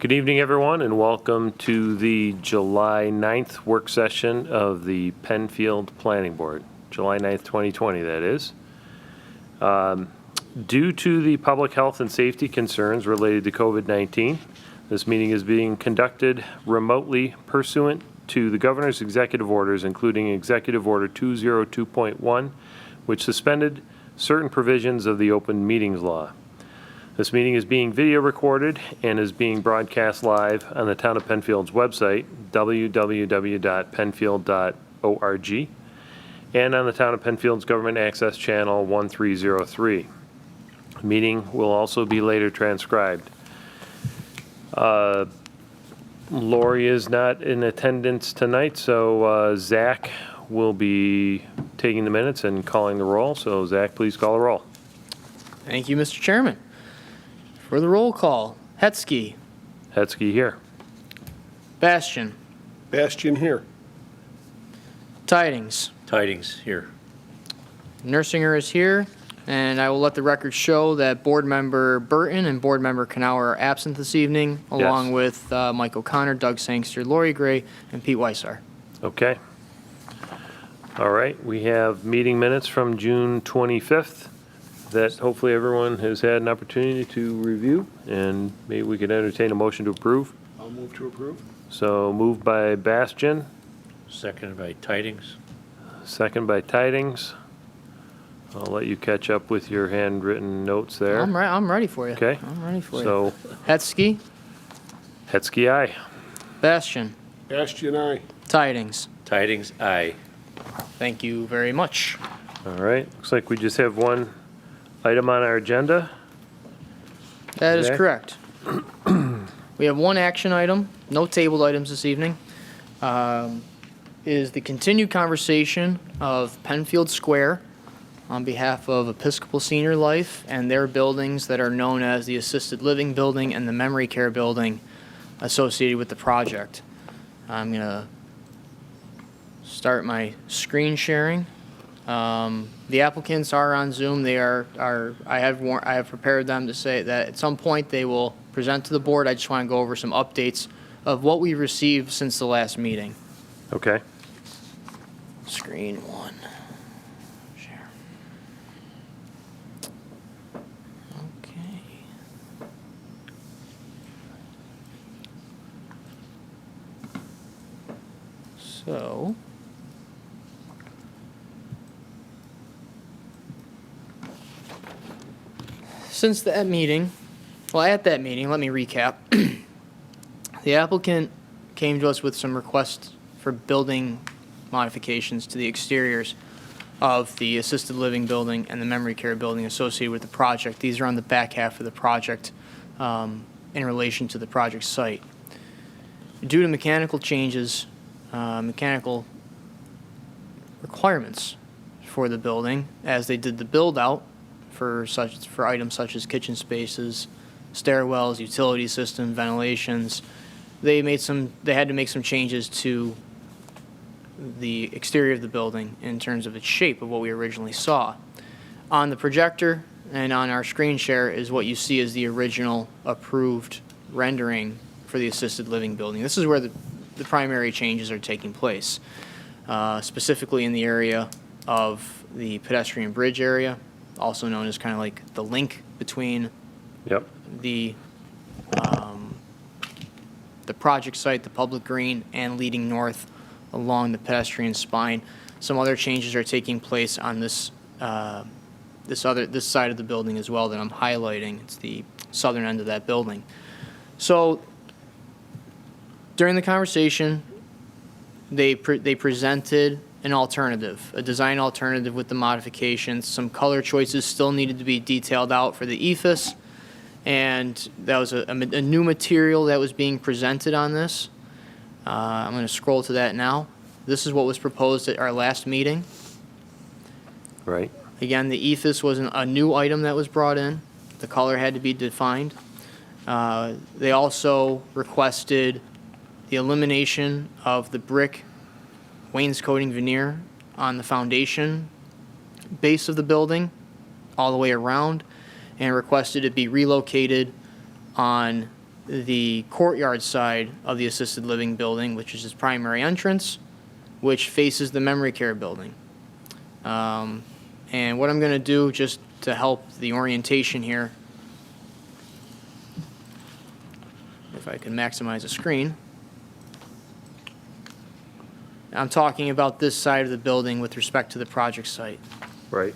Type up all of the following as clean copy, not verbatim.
Good evening, everyone, and welcome to the July 9th work session of the Penfield Planning Board. July 9th, 2020, that is. Due to the public health and safety concerns related to COVID-19, this meeting is being conducted remotely pursuant to the governor's executive orders, including Executive Order 202.1, which suspended certain provisions of the open meetings law. This meeting is being video recorded and is being broadcast live on the Town of Penfield's website, www.penfield.org, and on the Town of Penfield's Government Access Channel 1303. The meeting will also be later transcribed. Lori is not in attendance tonight, so Zach will be taking the minutes and calling the roll. So Zach, please call the roll. Thank you, Mr. Chairman. For the roll call, Hetzke. Hetzke here. Bastian. Bastian here. Tidings. Tidings here. Nersinger is here, and I will let the record show that Board Member Burton and Board Member Knauer are absent this evening, along with Mike O'Connor, Doug Sangster, Lori Gray, and Pete Weissar. Okay. All right, we have meeting minutes from June 25th. That hopefully everyone has had an opportunity to review, and maybe we could entertain a motion to approve. I'll move to approve. So moved by Bastian, Seconded by Tidings. second by Tidings. I'll let you catch up with your handwritten notes there. I'm ready for you. Okay. I'm ready for you. So Hetzke. Hetzke, aye. Bastian. Bastian, aye. Tidings. Tidings, aye. Thank you very much. All right, looks like we just have one item on our agenda. That is Zach? correct. We have one action item, no tabled items this evening, is the continued conversation of Penfield Square on behalf of Episcopal Senior Life and their buildings that are known as the Assisted Living Building and the Memory Care Building associated with the project. I'm going to start my screen sharing. The applicants are on Zoom. They are I have prepared them to say that at some point they will present to the board. I just want to go over some updates of what we've received since the last meeting. Okay. Screen one. Share. Okay. So since that meeting, at that meeting, let me recap. The applicant came to us with some requests for building modifications to the exteriors of the assisted living building and the memory care building associated with the project. These are on the back half of the project in relation to the project site. Due to mechanical changes, mechanical requirements for the building, as they did the build out for items such as kitchen spaces, stairwells, utility system, ventilations, they had to make some changes to the exterior of the building in terms of its shape of what we originally saw. On the projector and on our screen share is what you see as the original approved rendering for the assisted living building. This is where the primary changes are taking place, specifically in the area of the pedestrian bridge area, also known as kind of like the link between the project site, the public green, and leading north along the pedestrian spine. Some other changes are taking place on this side of the building as well that I'm highlighting. It's the southern end of that building. So during the conversation, they presented an alternative, a design alternative with the modifications. Some color choices still needed to be detailed out for the ephes, and that was a new material that was being presented on this. I'm going to scroll to that now. This is what was proposed at our last meeting. Right. Again, the ephes was a new item that was brought in. The color had to be defined. They also requested the elimination of the brick wainscoting veneer on the foundation base of the building all the way around, and requested it be relocated on the courtyard side of the assisted living building, which is his primary entrance, which faces the memory care building. And what I'm going to do, just to help the orientation here, if I can maximize the screen, I'm talking about this side of the building with respect to the project site. Right.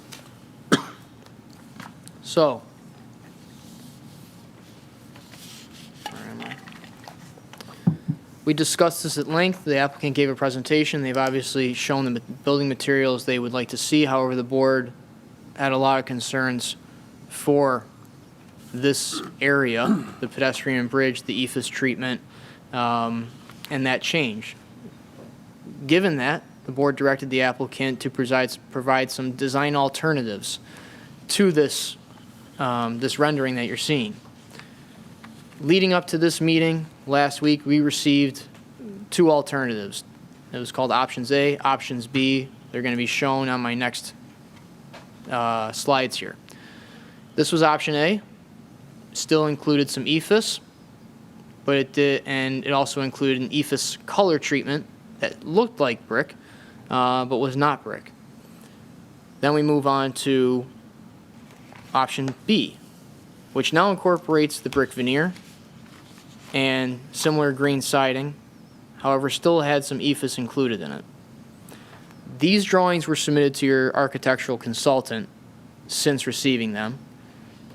So, where am I? We discussed this at length. The applicant gave a presentation. They've obviously shown the building materials they would like to see. However, the board had a lot of concerns for this area, the pedestrian bridge, the EFS treatment, and that change. Given that, the board directed the applicant to provide some design alternatives to this rendering that you're seeing. Leading up to this meeting last week, we received 2 alternatives. It was called options A, options B. They're going to be shown on my next slides here. This was option A. Still included some EFS, but it also included an EFS color treatment that looked like brick, but was not brick. Then we move on to option B, which now incorporates the brick veneer and similar green siding, however, still had some EFS included in it. These drawings were submitted to your architectural consultant since receiving them,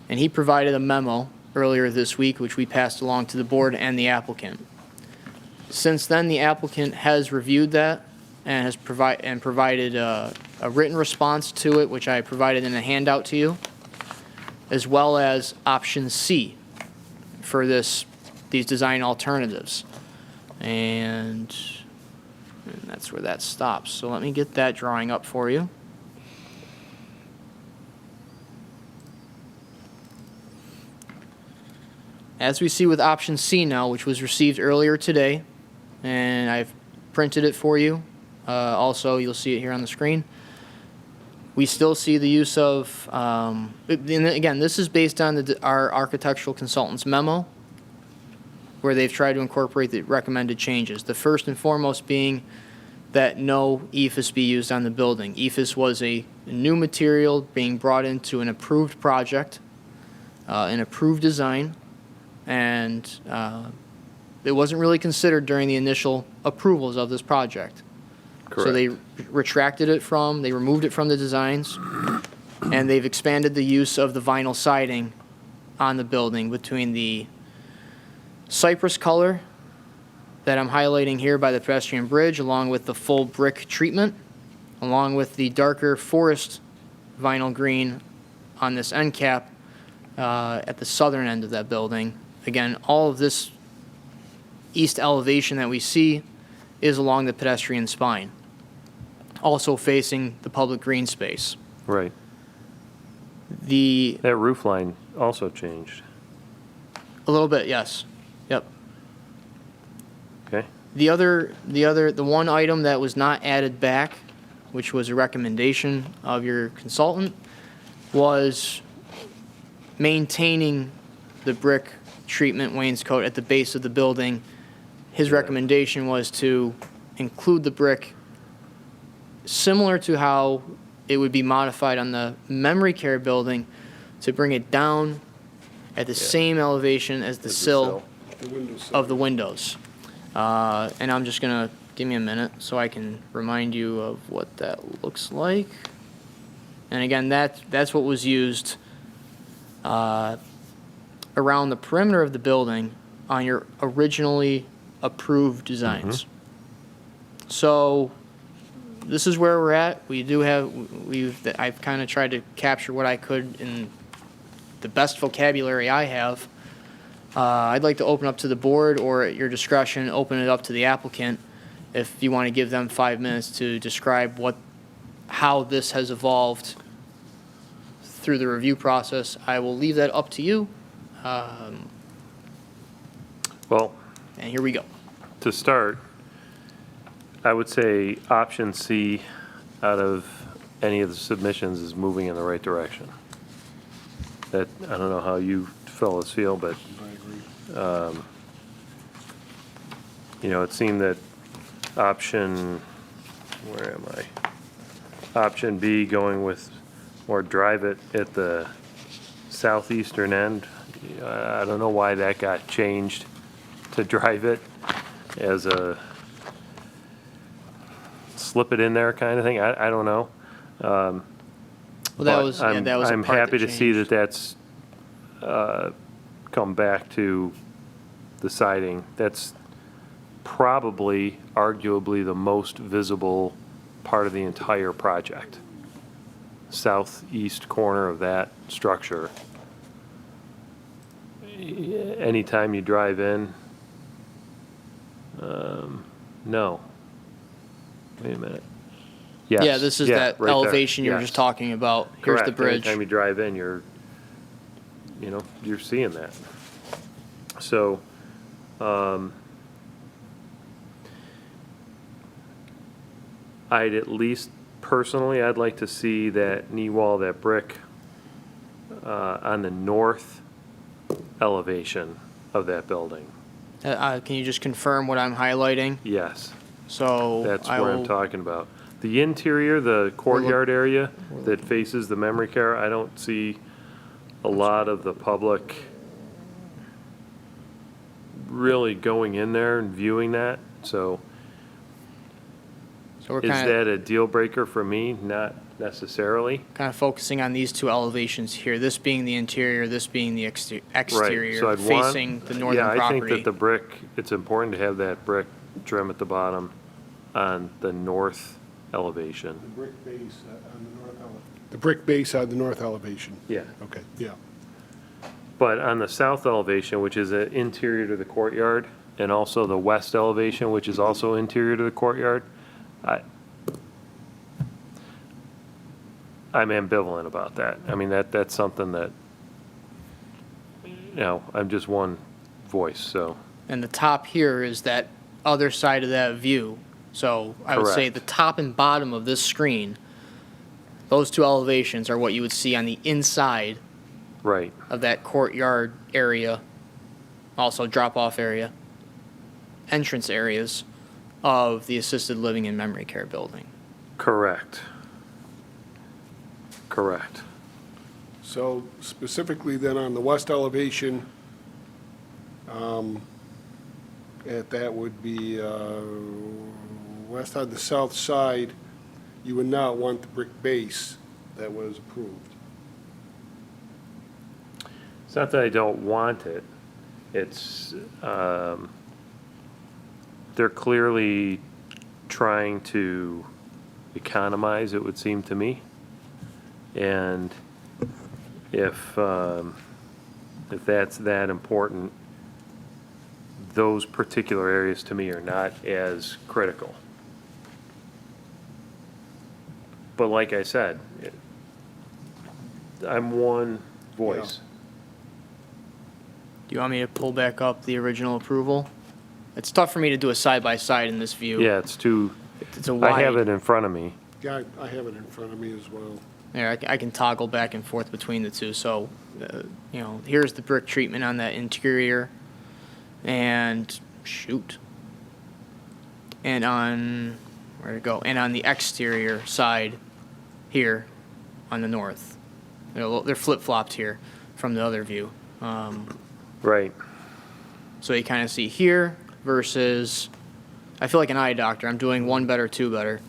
and he provided a memo earlier this week, which we passed along to the board and the applicant. Since then, the applicant has reviewed that and has provided a written response to it, which I provided in a handout to you, as well as option C for these design alternatives. And that's where that stops. So let me get that drawing up for you. As we see with option C now, which was received earlier today, and I've printed it for you. Also, you'll see it here on the screen. We still see the use of, and again, this is based on our architectural consultant's memo, where they've tried to incorporate the recommended changes. The first and foremost being that no EFS be used on the building. EFS was a new material being brought into an approved project, an approved design, and it wasn't really considered during the initial approvals of this project. Correct. So they they removed it from the designs, and they've expanded the use of the vinyl siding on the building between the cypress color that I'm highlighting here by the pedestrian bridge, along with the full brick treatment, along with the darker forest vinyl green on this end cap at the southern end of that building. Again, all of this east elevation that we see is along the pedestrian spine, also facing the public green space. Right. That roof line also changed. A little bit, yes. Yep. Okay. The one item that was not added back, which was a recommendation of your consultant, was maintaining the brick treatment wainscot at the base of the building. His recommendation was to include the brick similar to how it would be modified on the memory care building, to bring it down at the same elevation as the sill The windows. of the windows. And I'm just going to give me a minute so I can remind you of what that looks like. And again, that's what was used around the perimeter of the building on your originally approved designs. So this is where we're at. I've kind of tried to capture what I could in the best vocabulary I have. I'd like to open up to the board, or at your discretion, open it up to the applicant if you want to give them 5 minutes to describe how this has evolved through the review process. I will leave that up to you. Well, And here we go. to start, I would say option C out of any of the submissions is moving in the right direction. I don't know how you fellows feel, but I agree. It seemed that option, where am I? Option B, going with more drive it at the southeastern end. I don't know why that got changed to drive it as a slip it in there kind of thing. I don't know. Well, that But was, yeah, that was a I'm part happy that to see that changed. that's come back to the siding. That's probably, arguably, the most visible part of the entire project. Southeast corner of that structure. Anytime you drive in, no. Wait a minute. Yes. Yeah, this is yeah, that right there. elevation you were Yes. just talking about. Here's the Correct. bridge. Anytime you drive in, you're seeing that. So, I'd at least, personally, I'd like to see that knee wall, that brick, on the north elevation of that building. Can you just confirm what I'm highlighting? Yes, So that's I what I'm will, talking about. The interior, the courtyard area that faces the memory care, I don't see a lot of the public really going in there and viewing that. So so we're is kind that a deal breaker for me? Not necessarily. of focusing on these two elevations here. This being the interior, this being the exterior, Right, so I'd want. facing the northern Yeah, I think property. that the brick, it's important to have that brick trim at the bottom on the north elevation. The brick base on the north elevation. The brick base on the north elevation. Yeah. Okay, yeah. But on the south elevation, which is interior to the courtyard, and also the west elevation, which is also interior to the courtyard, I'm ambivalent about that. I mean, that's something that, I'm just one voice, so. And the top here is that other side of that view. So I would say Correct. the top and bottom of this screen, those two elevations are what you would see on the inside Right, of that courtyard area, also drop-off area, entrance areas of the assisted living and memory care building. correct. Correct. So specifically then on the west elevation, that would be west on the south side, you would not want the brick base that was approved. It's not that I don't want it. It's, they're clearly trying to economize, it would seem to me. And if that's that important, those particular areas to me are not as critical. But like I said, I'm one voice. Do you want me to pull back up the original approval? It's tough for me to do a side-by-side in this view. Yeah, it's too, It's a wide. I have it in front of me. Yeah, I have it in front of me as well. There, I can toggle back and forth between the two. So, here's the brick treatment on that interior, and shoot, and on where to go, and on the exterior side, here, on the north. They're flip-flopped here from the other view. Right. So you kind of see here versus, I feel like an eye doctor. I'm doing one better, two better.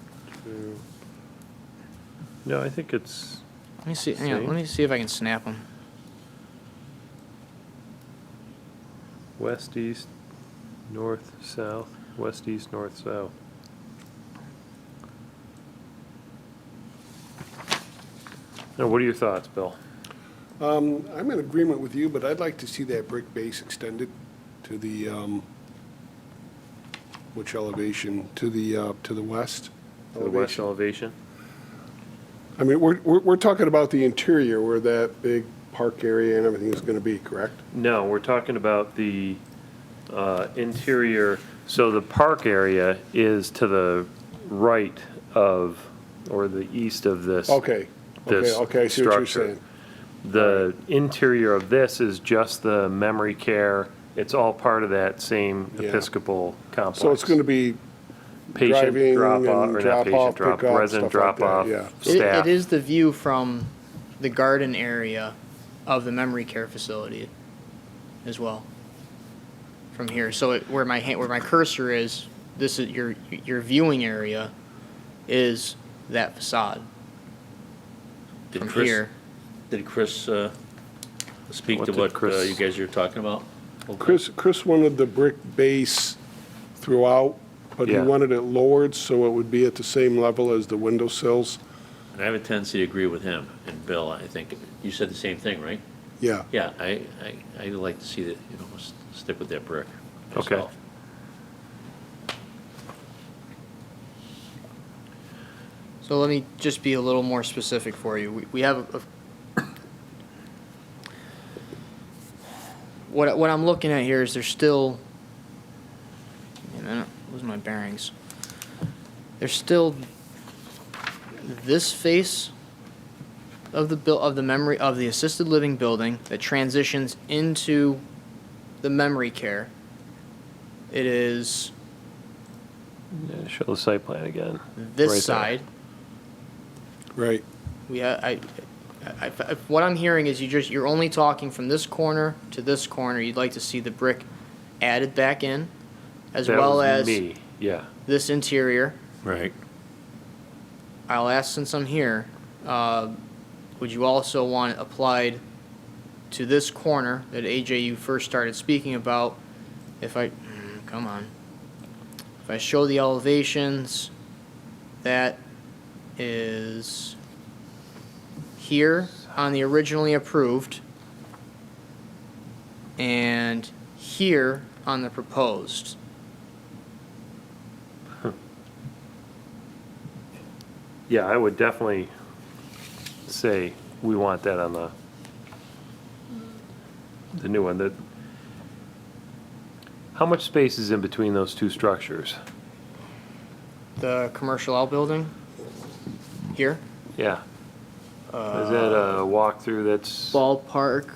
No, I think it's, Let me see. Hang on, See? let me see if I can snap them. west, east, north, south, west, east, north, south. Now, what are your thoughts, Bill? I'm in agreement with you, but I'd like to see that brick base extended to the, which elevation? To the west? To the west elevation? I mean, we're talking about the interior where that big park area and everything is going to be, correct? No, we're talking about the interior. So the park area is to the right of, or the east of this. Okay, This okay, I see what you're structure. saying. The interior of this is just the memory care It's all part of that same Yeah. Episcopal complex. So it's going to be Patient driving drop-off, and or not drop-off, patient drop, pickup, resident stuff like that, drop-off, yeah. staff. It is the view from the garden area of the memory care facility as well. From here, so where my cursor is, this is your viewing area, is that facade. Did From Chris- here. Did Chris speak What to did what Chris- you guys are talking about? Chris wanted the brick base throughout, but he Yeah. wanted it lowered so it would be at the same level as the windowsills. And I have a tendency to agree with him and Bill. I think you said the same thing, right? Yeah. Yeah, I like to see that, stick with that brick. Okay. myself. So let me just be a little more specific for you. We have what I'm looking at here is there's still. Wait a minute, lose my bearings. There's still this face of the memory of the assisted living building that transitions into the memory care. It is Yeah, show the site plan again. this Right there. side. Right. What I'm hearing is you're only talking from this corner to this corner. You'd like to see the brick added back in, as That well was as me, yeah. this interior. Right. I'll ask, since I'm here, would you also want it applied to this corner that AJ you first started speaking about? If I show the elevations, that is here on the originally approved and here on the proposed. Yeah, I would definitely say we want that on the new one. How much space is in between those two structures? The commercial outbuilding here, Yeah. Is that a walkthrough that's, ballpark.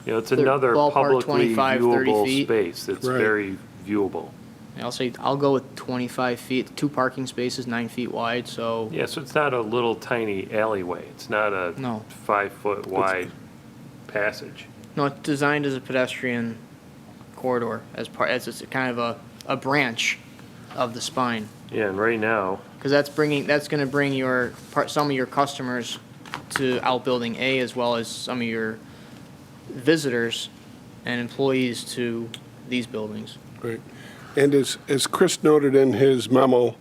it's they're another ballpark publicly 25, 30 viewable feet. space that's Right. very viewable. I'll go with 25 feet, 2 parking spaces, 9 feet wide, so Yeah, so it's not a little tiny alleyway. It's not a No. 5-foot wide passage. no, it's designed as a pedestrian corridor as it's kind of a branch of the spine. Yeah, and right now, Because that's going to bring some of your customers to outbuilding A, as well as some of your visitors and employees to these buildings. Right. And as Chris noted in his memo,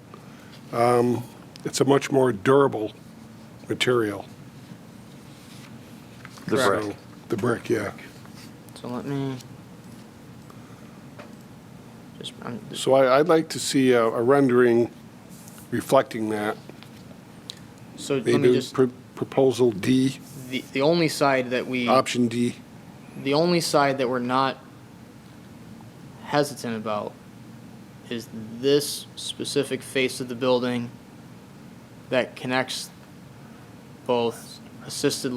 it's a much more durable material. the Correct. brick. The brick, yeah. So let me So I'd like to see a rendering reflecting that. so let me Maybe just proposal D, the only side that option D. the only side that we're not hesitant about is this specific face of the building that connects both assisted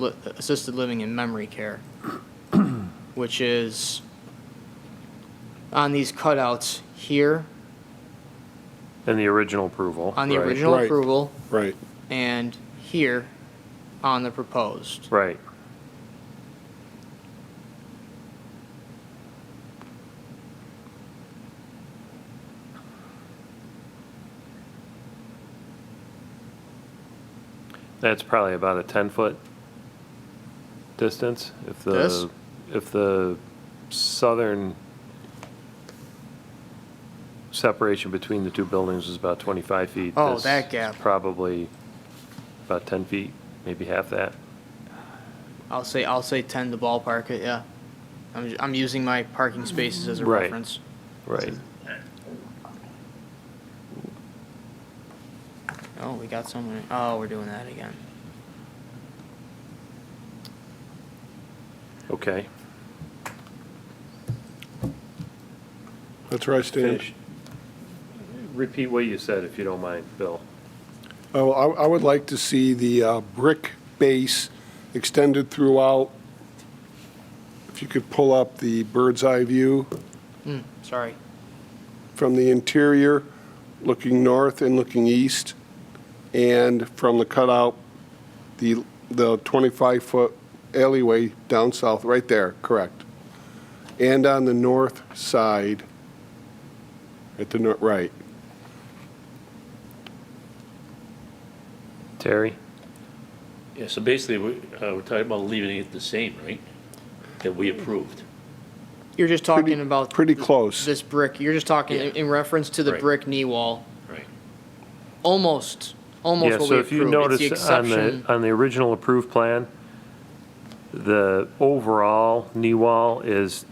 living and memory care, which is on these cutouts here And the original approval. on the right. original Right. approval Right. and here on the proposed. Right. That's probably about a 10-foot distance. This? If the southern separation between the two buildings is about 25 feet. Oh, this that is gap. Probably about 10 feet, maybe half that. I'll say 10 to ballpark it. Yeah, I'm using my parking spaces as a Right. reference. Right. Oh, we got someone. Oh, we're doing that again. Okay. That's where I stand. Finish. Repeat what you said, if you don't mind, Bill. Oh, I would like to see the brick base extended throughout If you could pull up the bird's eye view Sorry. from the interior, looking north and looking east, and from the cutout, the 25-foot alleyway down south, right there, correct. And on the north side, at the right. Terry? Yeah, so basically, we're talking about leaving it the same, right? That we approved. You're just talking Pretty- about pretty this- close. This brick. You're just talking Yeah. in reference to the Right. brick knee wall. Right. Almost Yeah, what we so approved. if you It's the notice exception. on the original approved plan, the overall knee wall is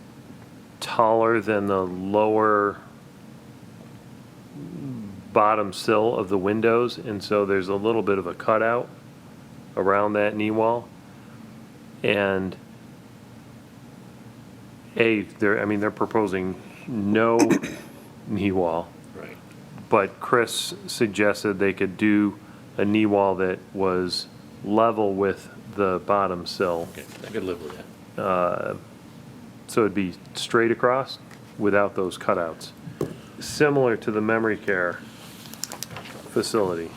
taller than the lower bottom sill of the windows, and so there's a little bit of a cutout around that knee wall. And they're proposing no knee wall, Right. but Chris suggested they could do a knee wall that was level with the bottom sill. Okay, I could live with that. So it'd be straight across without those cutouts. Similar to the memory care facility.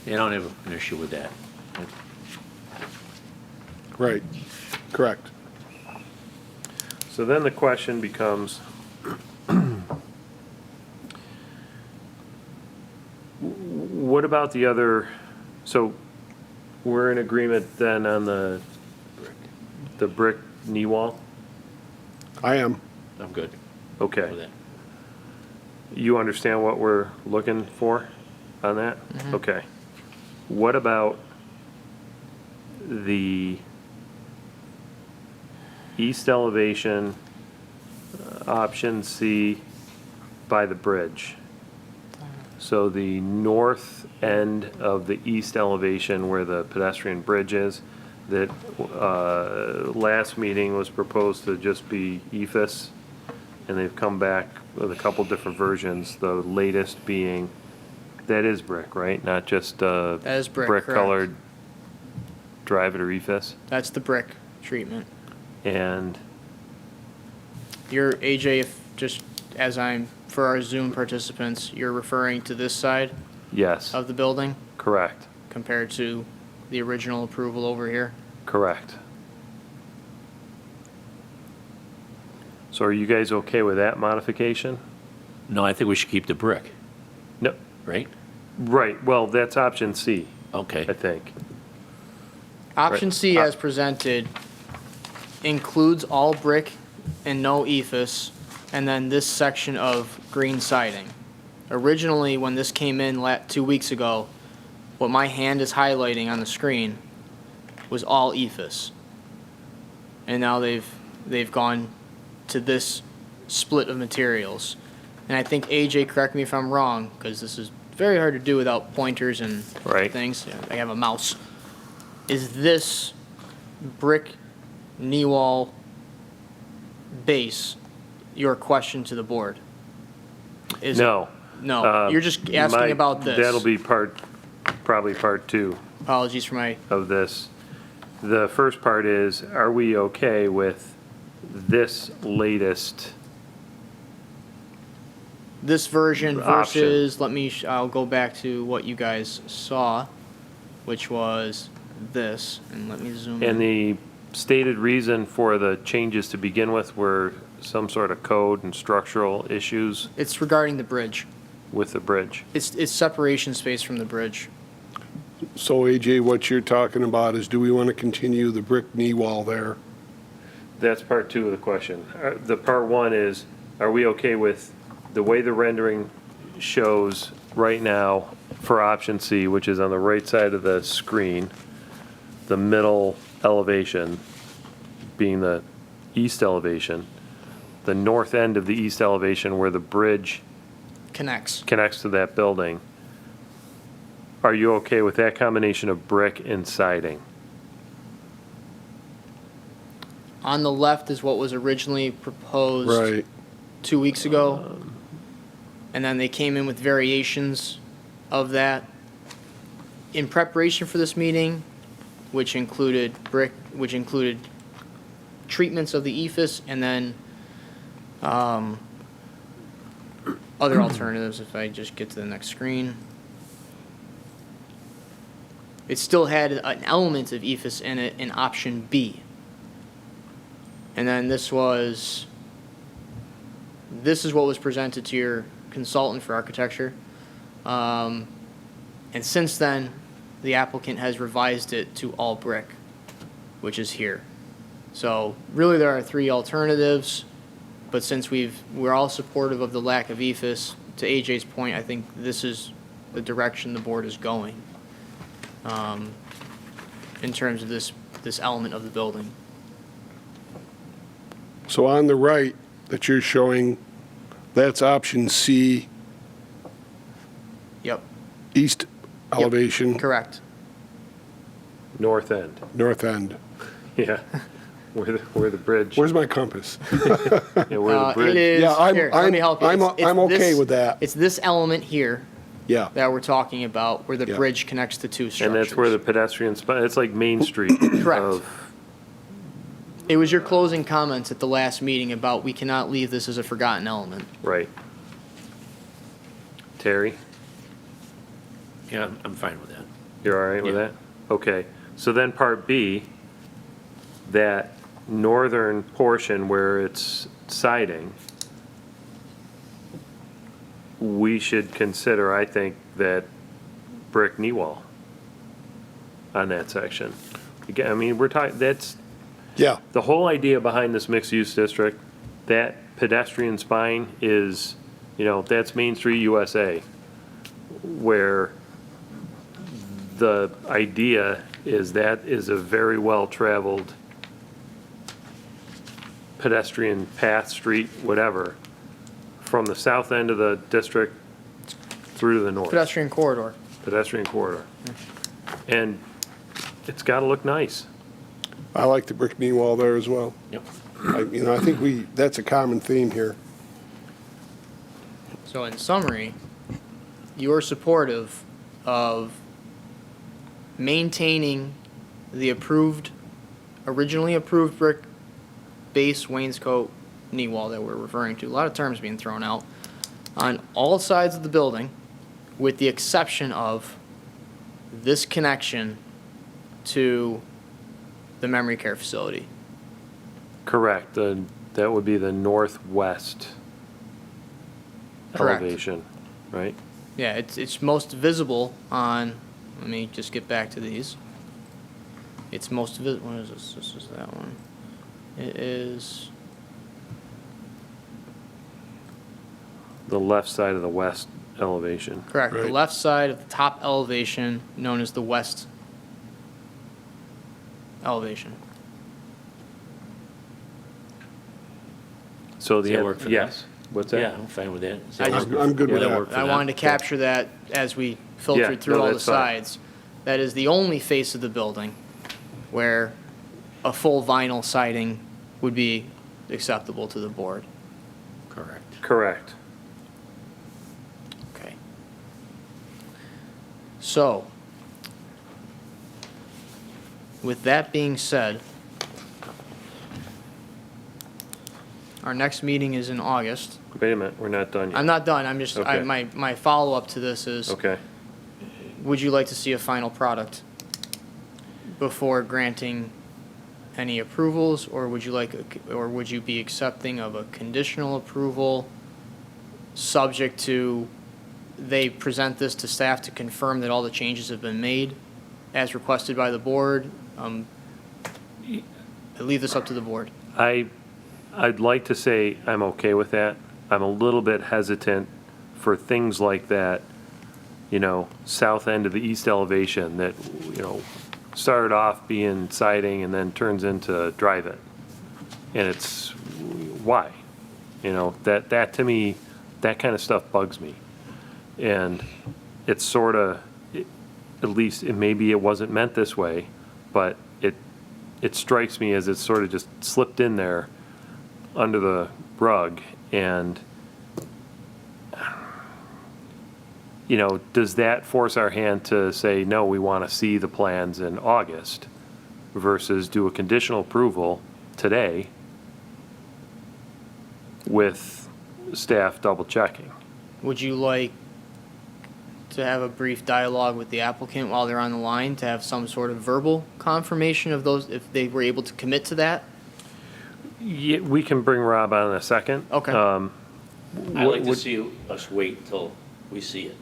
Yeah, I don't have an issue with that. Right, correct. So then the question becomes, what about the other, so we're in agreement then on the brick knee wall? I am. I'm good Okay. with that. You understand what we're looking for on that? Okay. What about the east elevation, option C by the bridge? So the north end of the east elevation where the pedestrian bridge is, that last meeting was proposed to just be EFS, and they've come back with a couple different versions, the latest being, that is brick, right? Not just That is brick, brick correct. colored drive it or EFS? That's the brick treatment. And, You're AJ. If just as I'm for our Zoom participants, you're referring to this side yes, of the building correct, compared to the original approval over here. correct. So are you guys okay with that modification? No, I think we should keep the brick, No, right? right, well, that's option C, Okay. I think. Option Right. C as presented includes all brick and no ephes, and then this section of green siding. Originally, when this came in 2 weeks ago, what my hand is highlighting on the screen was all ephes. And now they've gone to this split of materials. And I think AJ, correct me if I'm wrong, because this is very hard to do without pointers and Right. things. I have a mouse. Is this brick knee wall base your question to the board? Is it- No. No, you're just asking about this. That'll be probably part two Apologies for my, of this. The first part is, are we okay with this latest? this version Option. versus, I'll go back to what you guys saw, which was this, and let me zoom in. And the stated reason for the changes to begin with were some sort of code and structural issues It's regarding the bridge. with the bridge. It's separation space from the bridge. So AJ, what you're talking about is, do we want to continue the brick knee wall there? That's part two of the question. The part one is, are we okay with the way the rendering shows right now for option C, which is on the right side of the screen, the middle elevation being the east elevation, the north end of the east elevation where the bridge Connects. connects to that building. Are you okay with that combination of brick and siding? On the left is what was originally proposed Right. 2 weeks ago. And then they came in with variations of that. In preparation for this meeting, which included treatments of the ephes, and then other alternatives, if I just get to the next screen. It still had an element of ephes in it in option B. And then this is what was presented to your consultant for architecture. And since then, the applicant has revised it to all brick, which is here. So really there are three alternatives, but since we're all supportive of the lack of ephes, to AJ's point, I think this is the direction the board is going in terms of this element of the building. So on the right that you're showing, that's option C, Yep, east elevation, correct. North end, north end. yeah, where the bridge, Where's my compass? yeah, where the It bridge. is, Yeah, here, let me help you. I'm okay this- with that. It's this element here Yeah, that we're talking about, where the Yeah. bridge connects the two structures. And that's where the pedestrian spot, it's like Main Street. Correct. of- It was your closing comments at the last meeting about we cannot leave this as a forgotten element. Right. Terry, Yeah, I'm fine with that. you're all right with Yeah. that? Okay, so then part B, that northern portion where it's siding, we should consider, I think, that brick knee wall on that section. Again, I mean, we're talking, that's, yeah, the whole idea behind this mixed-use district, that pedestrian spine is, that's Main Street USA, where the idea is that is a very well-traveled pedestrian path, street, whatever, from the south end of the district through to the north. Pedestrian corridor. Pedestrian corridor. And it's got to look nice. I like the brick knee wall there as well. Yep. I think that's a common theme here. So in summary, you're supportive of maintaining the originally approved brick base wainscot knee wall that we're referring to. A lot of terms being thrown out on all sides of the building, with the exception of this connection to the memory care facility. Correct. That would be the northwest Correct. elevation, right? Yeah, it's most visible on, let me just get back to these. It's most visible, what is this? This is that one. It is, The left side of the west elevation. correct, the Right. left side of the top elevation, known as the west elevation. So Does that work for that? yes. What's that? Yeah, I'm fine with that. Does I that just- work? I'm good Yeah, with that that. worked. I wanted to capture that as we Yeah, filtered through no, all the that's fine. sides. That is the only face of the building where a full vinyl siding would be acceptable to the board. Correct. Correct. Okay. So, with that being said, our next meeting is in August. Wait a minute, we're not done yet. I'm not done, I'm just, Okay. my follow-up to this is, Okay. would you like to see a final product before granting any approvals, or would you be accepting of a conditional approval subject to they present this to staff to confirm that all the changes have been made as requested by the board? I leave this up to the board. I'd like to say I'm okay with that. I'm a little bit hesitant for things like that, south end of the east elevation that, started off being siding and then turns into drive-in. And it's, why? That to me, that kind of stuff bugs me. And it's sort of, at least, maybe it wasn't meant this way, but it strikes me as it's sort of just slipped in there under the rug. And, does that force our hand to say, no, we want to see the plans in August versus do a conditional approval today with staff double checking. Would you like to have a brief dialogue with the applicant while they're on the line to have some sort of verbal confirmation of those, if they were able to commit to that? Yeah, we can bring Rob on in a second. Okay. I'd like to see us wait until we see it.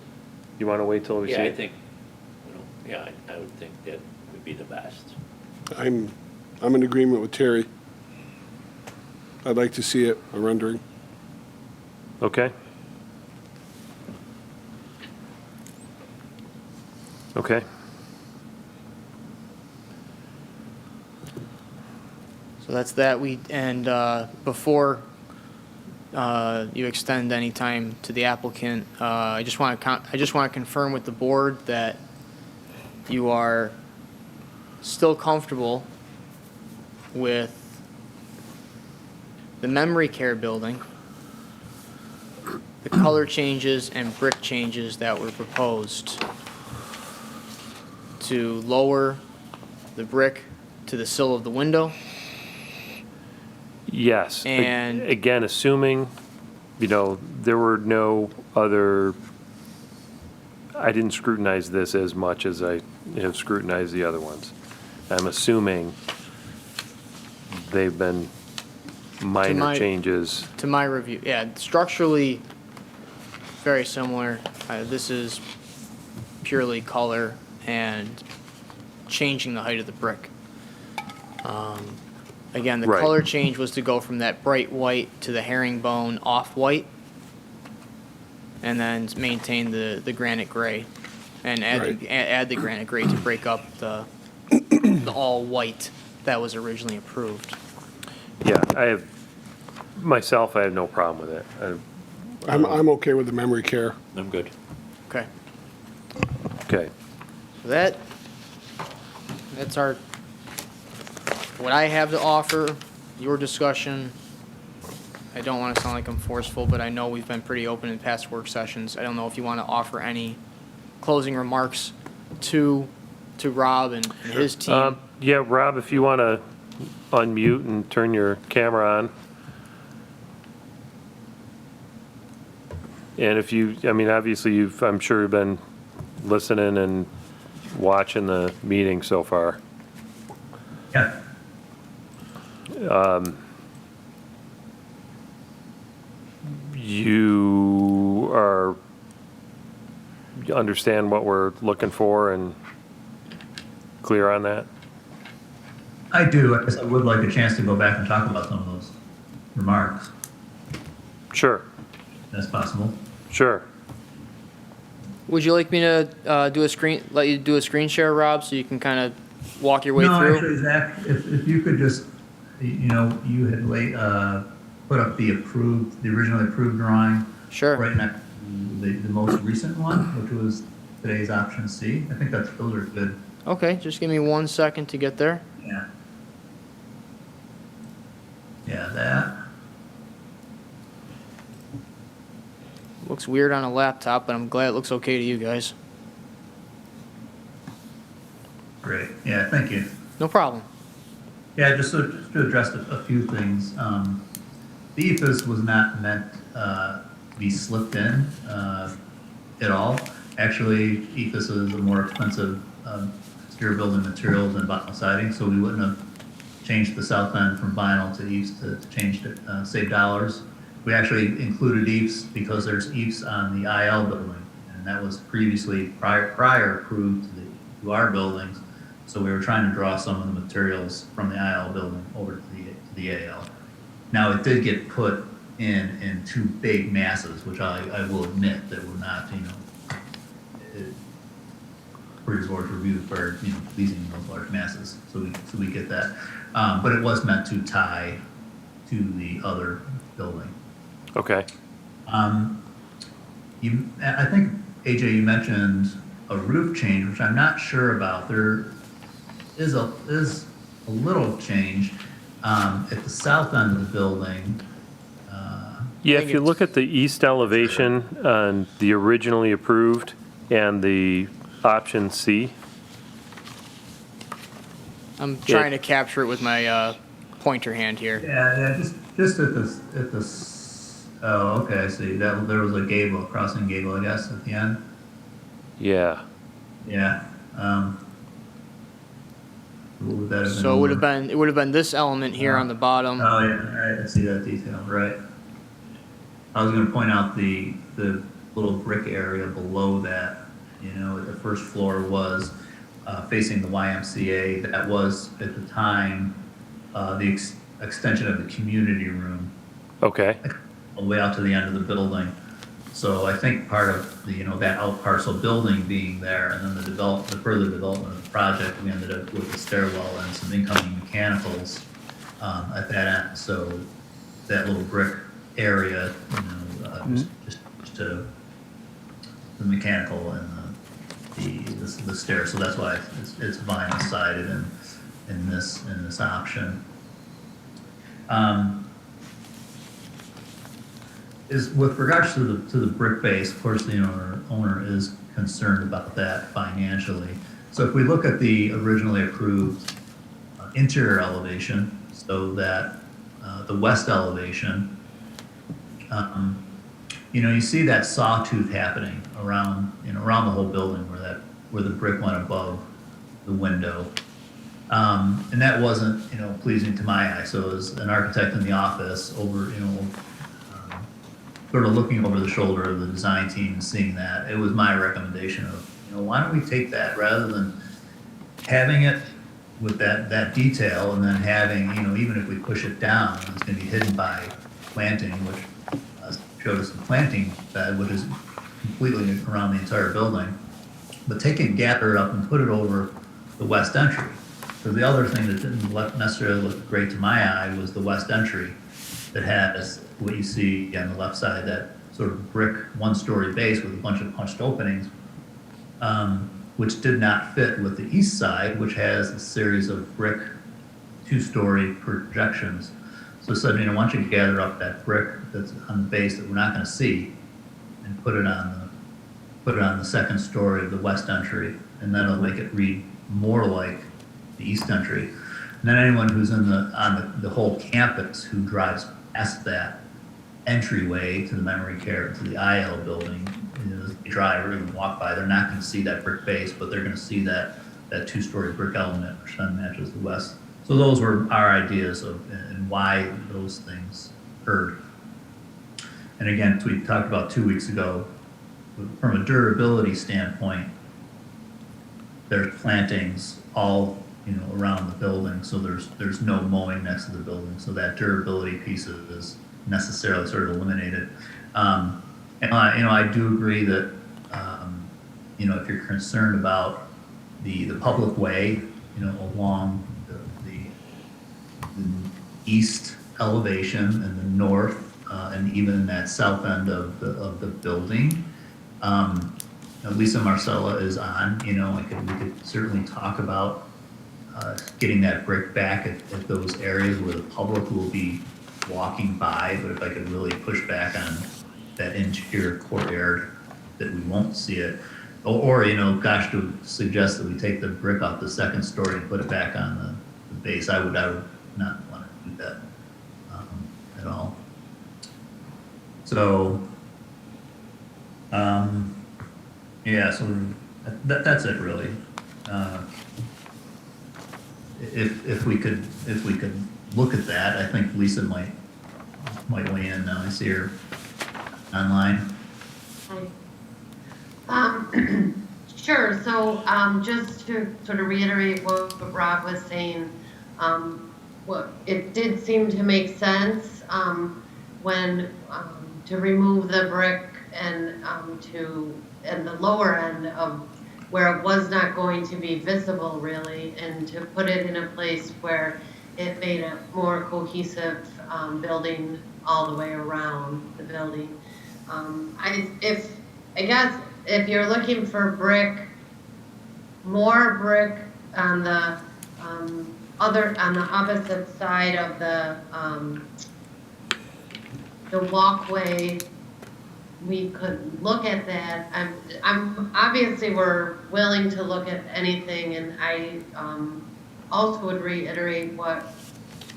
You want to wait till we see Yeah, I it? think, I would think that would be the best. I'm in agreement with Terry. I'd like to see it, a rendering. Okay. Okay. So that's that. Before you extend any time to the applicant, I just want to confirm with the board that you are still comfortable with the memory care building, the color changes and brick changes that were proposed to lower the brick to the sill of the window. Yes. And- Again, assuming, there were no other, I didn't scrutinize this as much as I have scrutinized the other ones. I'm assuming they've been minor changes. To my review, yeah, structurally very similar. This is purely color and changing the height of the brick. Again, the Right. color change was to go from that bright white to the herringbone off-white, and then maintain the granite gray, and add the granite gray to break up the all-white that was originally approved. Yeah, I have no problem with it. I'm okay with the memory care. I'm good. Okay, Okay. so that's what I have to offer, your discussion. I don't want to sound like I'm forceful, but I know we've been pretty open in past work sessions. I don't know if you want to offer any closing remarks to Rob and his team. Yeah, Rob, if you want to unmute and turn your camera on. And if obviously I'm sure you've been listening and watching the meeting so far. Yeah. You understand what we're looking for and clear on that? I do. I guess I would like a chance to go back and talk about some of those remarks, Sure, if that's possible. sure. Would you like me to let you do a screen share, Rob, so you can kind of walk your way No, through? actually, Zach, if you could just, you had put up the originally approved drawing Sure. right next to the most recent one, which was today's option C. I think those are good. Okay, just give me 1 second to get there. Yeah. Yeah, that. Looks weird on a laptop, but I'm glad it looks okay to you guys. Great. Yeah, thank you. No problem. Yeah, just to address a few things. The ethos was not meant to be slipped in at all. Actually, ethos is a more expensive exterior building material than vinyl siding, so we wouldn't have changed the south end from vinyl to EIFS to change it, save dollars. We actually included EIFS because there's EIFS on the IL building, and that was previously prior approved to our buildings. So we were trying to draw some of the materials from the IL building over to the AL. Now, it did get put in two big masses, which I will admit that were not, for your board's review for, pleasing those large masses. So we get that. But it was meant to tie to the other building. Okay. I think, AJ, you mentioned a roof change, which I'm not sure about. There is a little change at the south end of the building. Yeah, if you look at the east elevation on the originally approved and the option C. I'm trying to capture it with my pointer hand here. Yeah, just at oh, okay, I see. There was a gable, crossing gable, I guess, at the end. Yeah. Yeah. What would that have been? So it would have been this element here on the bottom. Oh, yeah, all right, I see that detail, right. I was gonna point out the little brick area below that, the first floor was facing the YMCA. That was, at the time, the extension of the community room, Okay. all the way out to the end of the building. So I think part of that out parcel building being there, and then the further development of the project, we ended up with the stairwell and some incoming mechanicals at that end. So that little brick area, just to the mechanical and the stair. So that's why it's vinyl sided in this option. Is with regards to the brick base, of course, the owner is concerned about that financially. So if we look at the originally approved interior elevation, so that the west elevation, you see that sawtooth happening around around the whole building where the brick went above the window. And that wasn't, pleasing to my eye. So as an architect in the office over, sort of looking over the shoulder of the design team and seeing that, it was my recommendation of, why don't we take that rather than having it with that detail and then having, even if we push it down, it's going to be hidden by planting, which showed us the planting bed, which is completely around the entire building. But take it, gather it up and put it over the west entry. So the other thing that didn't necessarily look great to my eye was the west entry that has what you see on the left side, that sort of brick one-story base with a bunch of punched openings, which did not fit with the east side, which has a series of brick two-story projections. So I said, why don't you gather up that brick that's on the base that we're not going to see and put it on the second story of the west entry, and that'll make it read more like the east entry. And then anyone who's on the whole campus who drives past that entryway to the memory care, to the IL building, the driver and walk by, they're not going to see that brick base, but they're going to see that two-story brick element, which then matches the west. So those were our ideas of and why those things occurred. And again, as we talked about 2 weeks ago, from a durability standpoint, there's plantings all around the building, so there's no mowing next to the building, so that durability piece is necessarily sort of eliminated. And I do agree that if you're concerned about the public way, along the east elevation and the north, and even in that south end of the building, Lisa Marcella is on. We could certainly talk about getting that brick back at those areas where the public will be walking by, but if I could really push back on that interior courtyard that we won't see it, or gosh, to suggest that we take the brick off the second story and put it back on the base, I would not want to do that at all. So, yeah, so that's it really. If we could look at that, I think Lisa might weigh in now. I see her online. Sure. So just to sort of reiterate what Rob was saying, what it did seem to make sense when to remove the brick and the lower end of where it was not going to be visible really, and to put it in a place where it made a more cohesive building all the way around the building. I guess if you're looking for brick, more brick on the opposite side of the walkway, we could look at that. I'm obviously we're willing to look at anything, and I also would reiterate what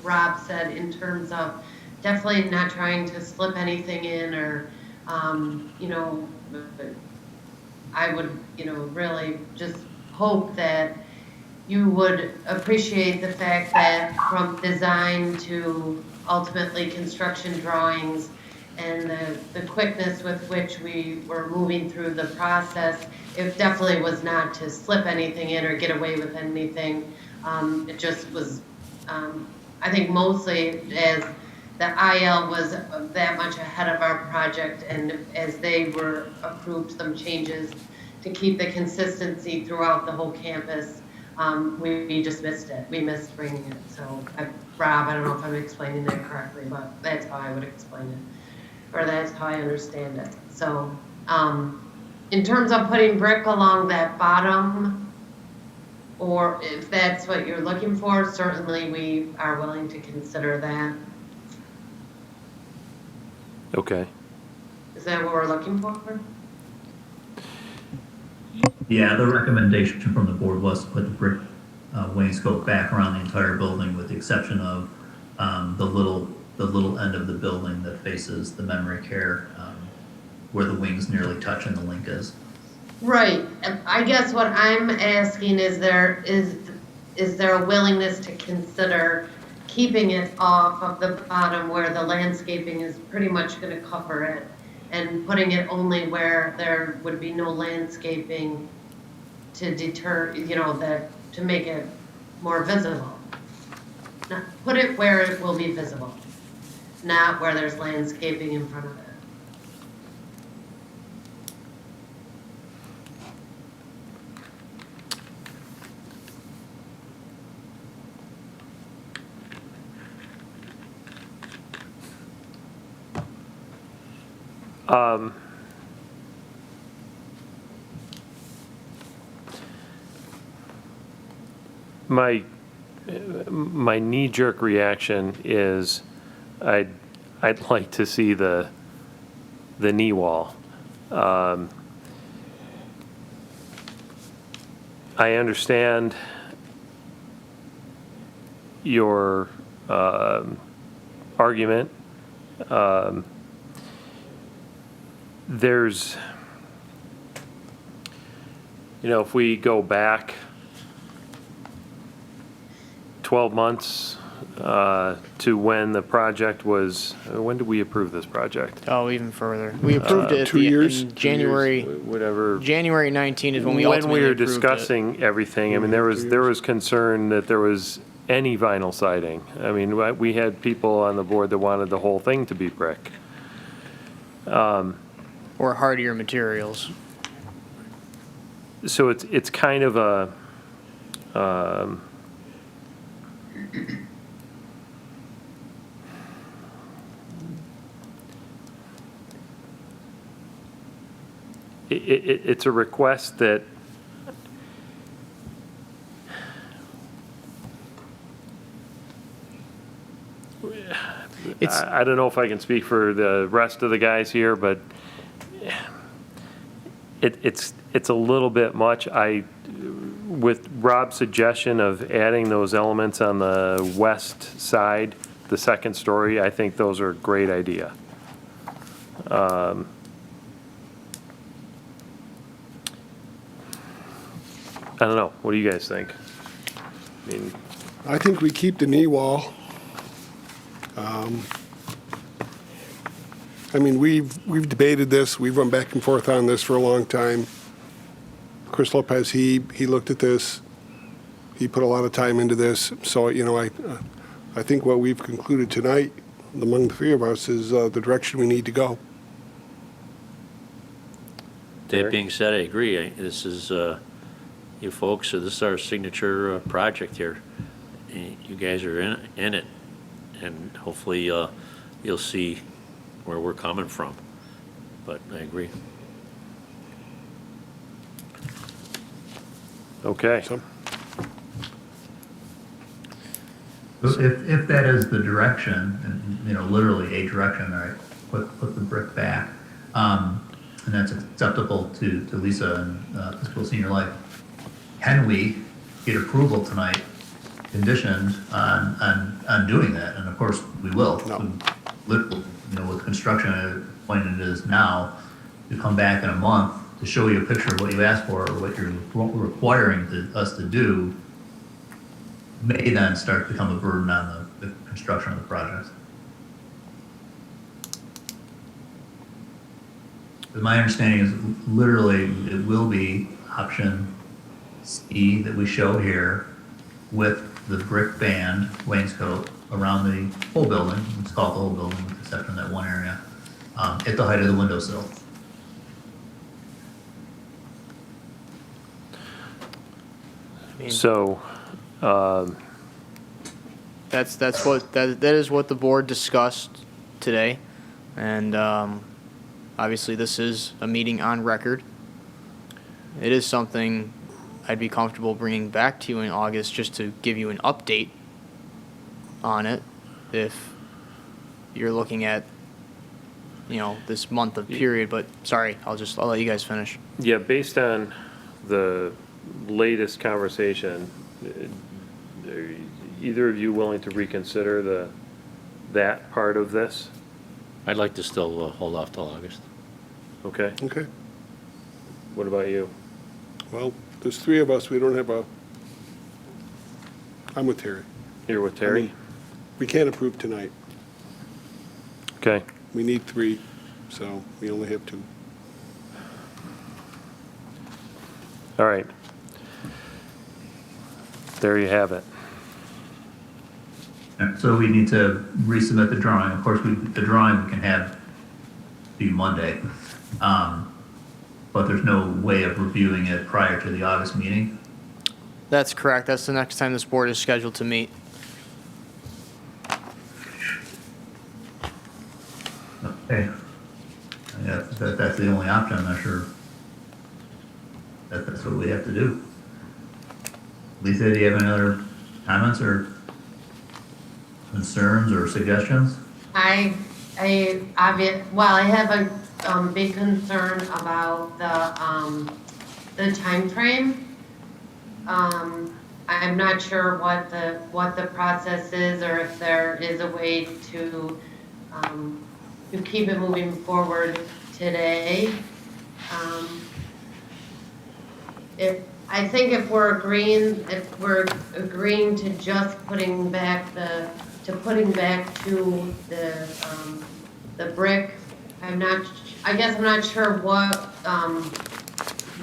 Rob said in terms of definitely not trying to slip anything in or, you know, I would, you know, really just hope that you would appreciate the fact that from design to ultimately construction drawings and the quickness with which we were moving through the process, it definitely was not to slip anything in or get away with anything. It just was, I think mostly as the IL was that much ahead of our project, and as they were approved some changes to keep the consistency throughout the whole campus, we just missed it. We missed bringing it. So, Rob, I don't know if I'm explaining that correctly, but that's how I would explain it, or that's how I understand it. So, in terms of putting brick along that bottom, or if that's what you're looking for, certainly we are willing to consider that. Okay. Is that what we're looking for? Yeah, the recommendation from the board was to put the brick wainscot back around the entire building, with the exception of the little end of the building that faces the memory care, where the wings nearly touch and the link is. Right. I guess what I'm asking is there a willingness to consider keeping it off of the bottom where the landscaping is pretty much going to cover it, and putting it only where there would be no landscaping to deter, you know, that to make it more visible. Not, put it where it will be visible, not where there's landscaping in front of it. My knee-jerk reaction is I'd like to see the knee wall. I understand your argument. There's, you know, if we go back 12 months to when the project was, when did we approve this project? Oh, even further. We approved it at 2 years? in January. Whatever. January 19 is when we When ultimately we were approved it. discussing everything, I mean, there was concern that there was any vinyl siding. I mean, we had people on the board that wanted the whole thing to be brick. Or hardier materials. So it's kind of a, it's a request that I don't know if I can speak for the rest of the guys here, but it's a little bit much. With Rob's suggestion of adding those elements on the west side, the second story, I think those are a great idea. I don't know. What do you guys think? I mean, I think we keep the knee wall. I mean, we've debated this, we've run back and forth on this for a long time. Chris Lopez, he looked at this, he put a lot of time into this, so, you know, I think what we've concluded tonight, among the three of us, is the direction we need to go. That being said, I agree. This is, you folks, this is our signature project here. You guys are in it, and hopefully you'll see where we're coming from. But I agree. okay. So, If that is the direction, and you know, literally a direction, all right, put the brick back, and that's acceptable to Lisa and Fiscal Senior Life, can we get approval tonight, conditioned on on doing that, and of course, we will. No. Literally, with construction at the point it is now, to come back in a month to show you a picture of what you asked for or what you're requiring us to do may then start to become a burden on the construction of the project. But my understanding is literally it will be option C that we show here with the brick band wainscot around the whole building. Let's call it the whole building with the exception of that one area, at the height of the windowsill. So, that is what the board discussed today, and obviously this is a meeting on record. It is something I'd be comfortable bringing back to you in August just to give you an update on it, if you're looking at this month of period. But sorry, I'll let you guys finish. yeah, based on the latest conversation, are either of you willing to reconsider that part of this? I'd like to still hold off till August. Okay, Okay. what about you? Well, there's three of us. We don't have I'm with Terry. You're with Terry? mean- We can't approve tonight. Okay, We need three, so we only have two. all right. There you have it. And so we need to resubmit the drawing. Of course, the drawing we can have be Monday, but there's no way of reviewing it prior to the August meeting. That's correct. That's the next time this board is scheduled to meet. Okay. Yeah, that's the only option. I'm not sure that's what we have to do. Lisa, do you have any other comments or concerns or suggestions? I have a big concern about the timeframe. I'm not sure what the process is, or if there is a way to keep it moving forward today. I think if we're agreeing to just putting back to the brick, I guess I'm not sure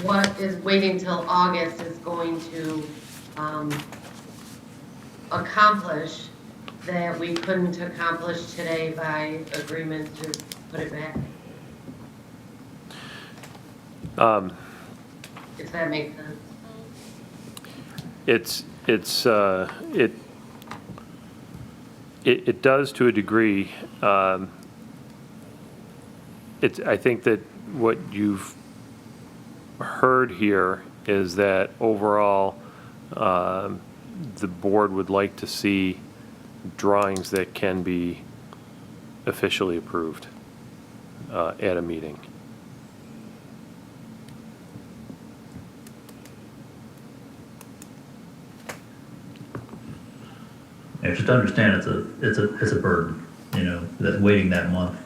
what is waiting till August is going to accomplish that we couldn't accomplish today by agreement to put it back. If that makes sense. It does to a degree. I think that what you've heard here is that overall, the board would like to see drawings that can be officially approved at a meeting. Yeah, just to understand, it's a burden, that waiting that month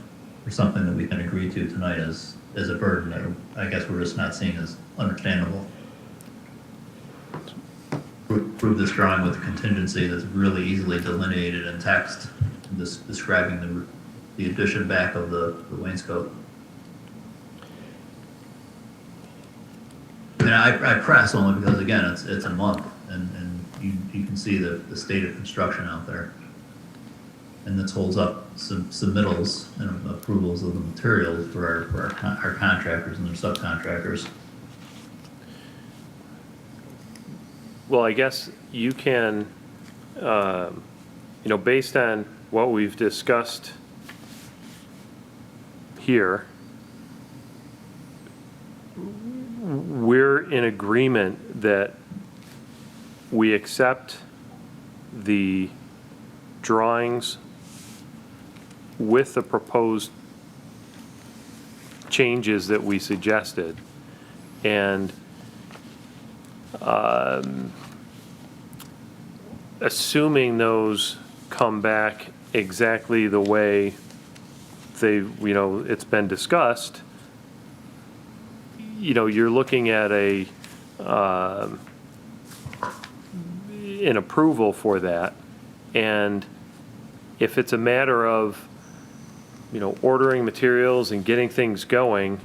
for something that we can agree to tonight is a burden that I guess we're just not seeing as understandable. Prove this drawing with contingency that's really easily delineated in text, describing the addition back of the wainscot. And I press only because, again, it's a month, and you can see the state of construction out there. And this holds up some submittals and approvals of the materials for our contractors and their subcontractors. Well, I guess you can, based on what we've discussed here, we're in agreement that we accept the drawings with the proposed changes that we suggested, and assuming those come back exactly the way it's been discussed, you're looking at an approval for that. And if it's a matter of, ordering materials and getting things going,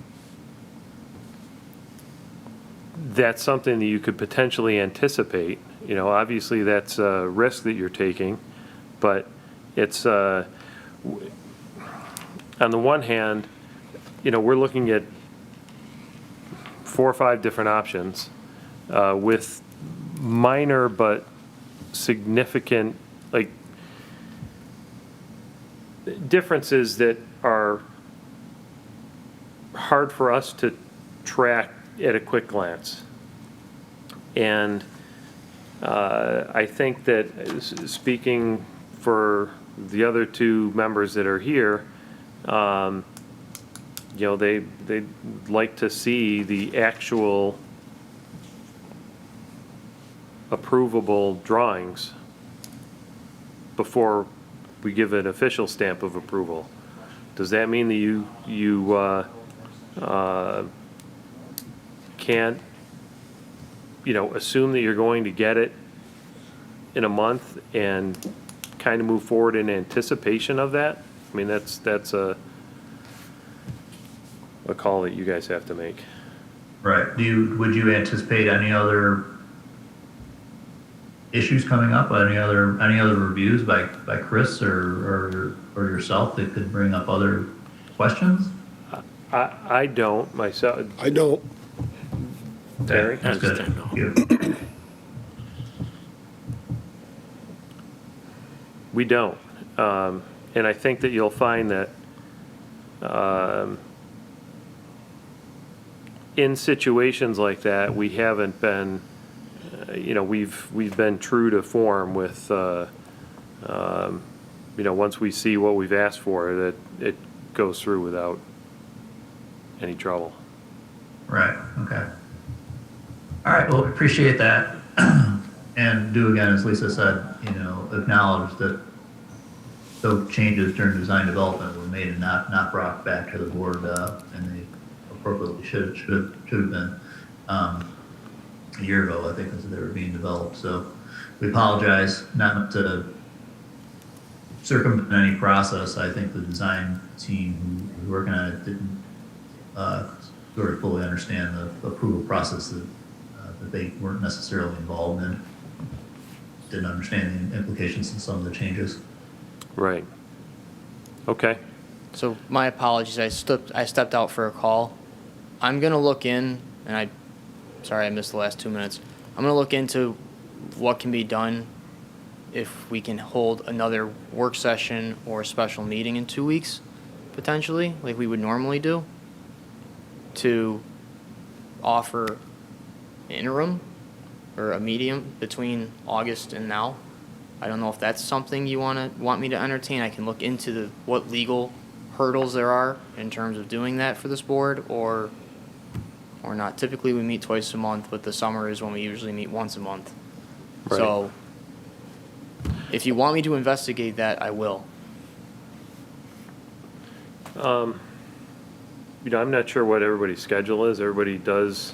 that's something that you could potentially anticipate. Obviously that's a risk that you're taking, but it's, on the one hand, we're looking at 4 or 5 different options with minor but significant, differences that are hard for us to track at a quick glance. And I think that, speaking for the other 2 members that are here, they'd like to see the actual approvable drawings before we give an official stamp of approval. Does that mean that you can't, assume that you're going to get it in a month and kind of move forward in anticipation of that? I mean, that's a call that you guys have to make. Right. Would you anticipate any other issues coming up? Any other reviews by Chris or yourself that could bring up other questions? I don't myself. I don't. Terry? That's good. Understand, Thank you. We don't. And I think that you'll find that in situations like that, we haven't been, we've been true to form with, once we see what we've asked for, that it goes through without any trouble. Right, okay. All right, well, appreciate that. And do again, as Lisa said, acknowledge that those changes during design development were made and not brought back to the board, and they appropriately should have been a year ago, I think, as they were being developed. So we apologize, not to circumvent any process. I think the design team who's working on it didn't sort of fully understand the approval process that they weren't necessarily involved in. Didn't understand the implications of some of the changes. Right. Okay. So my apologies, I stepped out for a call. I'm gonna look in, and sorry I missed the last 2 minutes. I'm gonna look into what can be done if we can hold another work session or a special meeting in 2 weeks, potentially, like we would normally do, to offer interim or a medium between August and now. I don't know if that's something you want me to entertain. I can look into what legal hurdles there are in terms of doing that for this board, or not. Typically we meet twice a month, but the summer is when we usually meet once a month. Right. So if you want me to investigate that, I will. I'm not sure what everybody's schedule is. Everybody does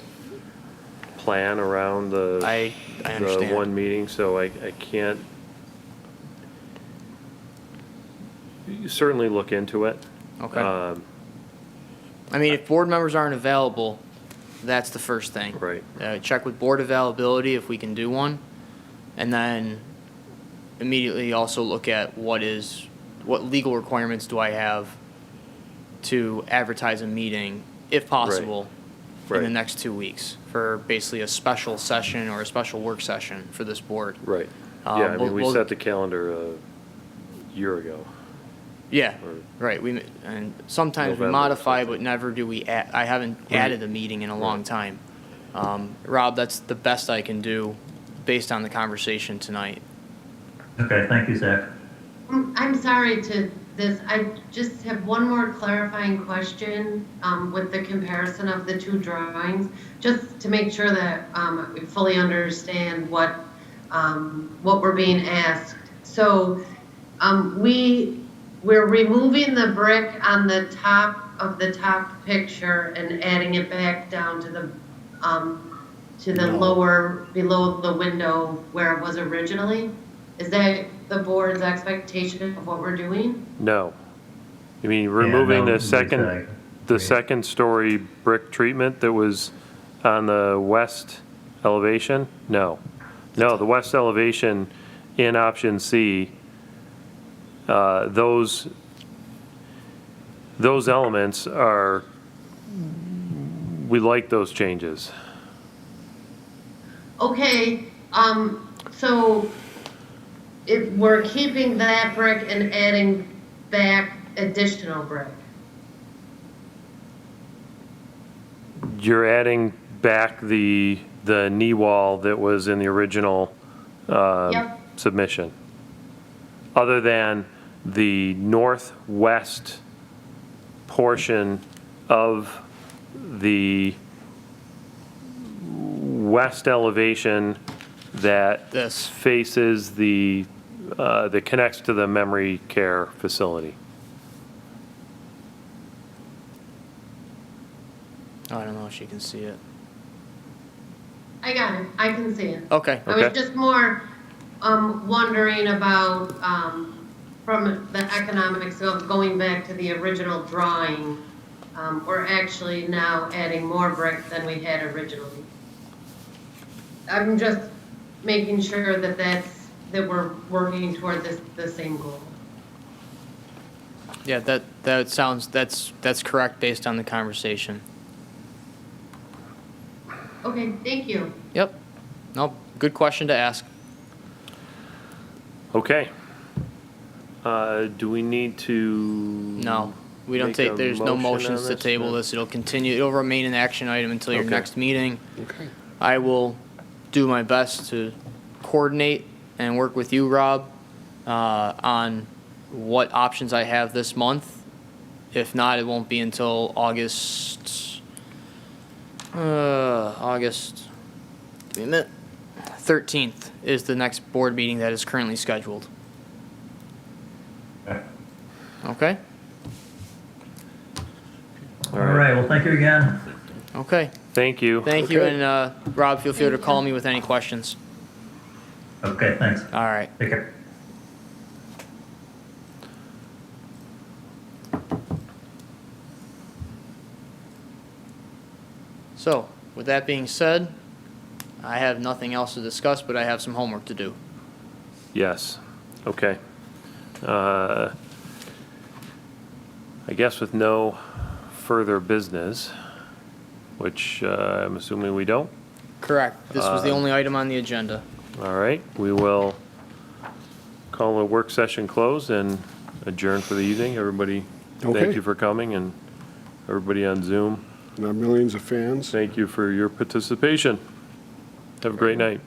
plan around I the understand. one meeting, so I can't certainly look into it. Okay. I mean, if board members aren't available, that's the first thing. Right. Check with board availability if we can do one, and then immediately also look at what legal requirements do I have to advertise a meeting, if possible, in the Right. next 2 weeks for basically a special session or a special work session for this board. Right. Yeah, I mean, we we'll- set the calendar a year ago. Yeah, Or right. And sometimes we November or modify, something. but never do we. I haven't added a meeting in a long time. Rob, that's the best I can do based on the conversation tonight. Okay, thank you, Zach. I'm sorry to this. I just have one more clarifying question with the comparison of the 2 drawings, just to make sure that we fully understand what we're being asked. So we're removing the brick on the top of the top picture and adding it back down to the lower, below the window where it was originally. Is that the board's expectation of what we're doing? No. You mean removing no, the second story brick treatment that was on the west elevation? No. No, the west elevation in option C, those elements are, we like those changes. Okay, so if we're keeping that brick and adding back additional brick. You're adding back the knee wall that was in the original Yep. submission. Other than the northwest portion of the west elevation that This. faces that connects to the memory care facility. Oh, I don't know if she can see it. I got it, I can see it. Okay. I was Okay. just more wondering about, from the economics of going back to the original drawing, we're actually now adding more brick than we had originally. I'm just making sure that we're working toward the same goal. Yeah, that sounds, that's correct based on the conversation. Okay, thank you. Yep. Nope, good question to ask. Okay. Do we need to? No, we don't make take, a there's no motion motions on to this? table No. this. It'll continue, it'll remain an action item until your Okay. next meeting. Okay. I will do my best to coordinate and work with you, Rob, on what options I have this month. If not, it won't be until August, give me a minute, 13th is the next board meeting that is currently scheduled. Okay. Okay? All right, well, thank you again. Okay. Thank you. Thank you, Okay. and Rob, feel free to call me with any questions. Okay, thanks. All right. Take care. So, with that being said, I have nothing else to discuss, but I have some homework to do. Yes. Okay. I guess with no further business, which I'm assuming we don't. Correct. This was the only item on the agenda. All right, we will call the work session closed and adjourn for the evening. Everybody, Okay. thank you for coming, and everybody on Zoom, And our millions of fans. thank you for your participation. Have a great night.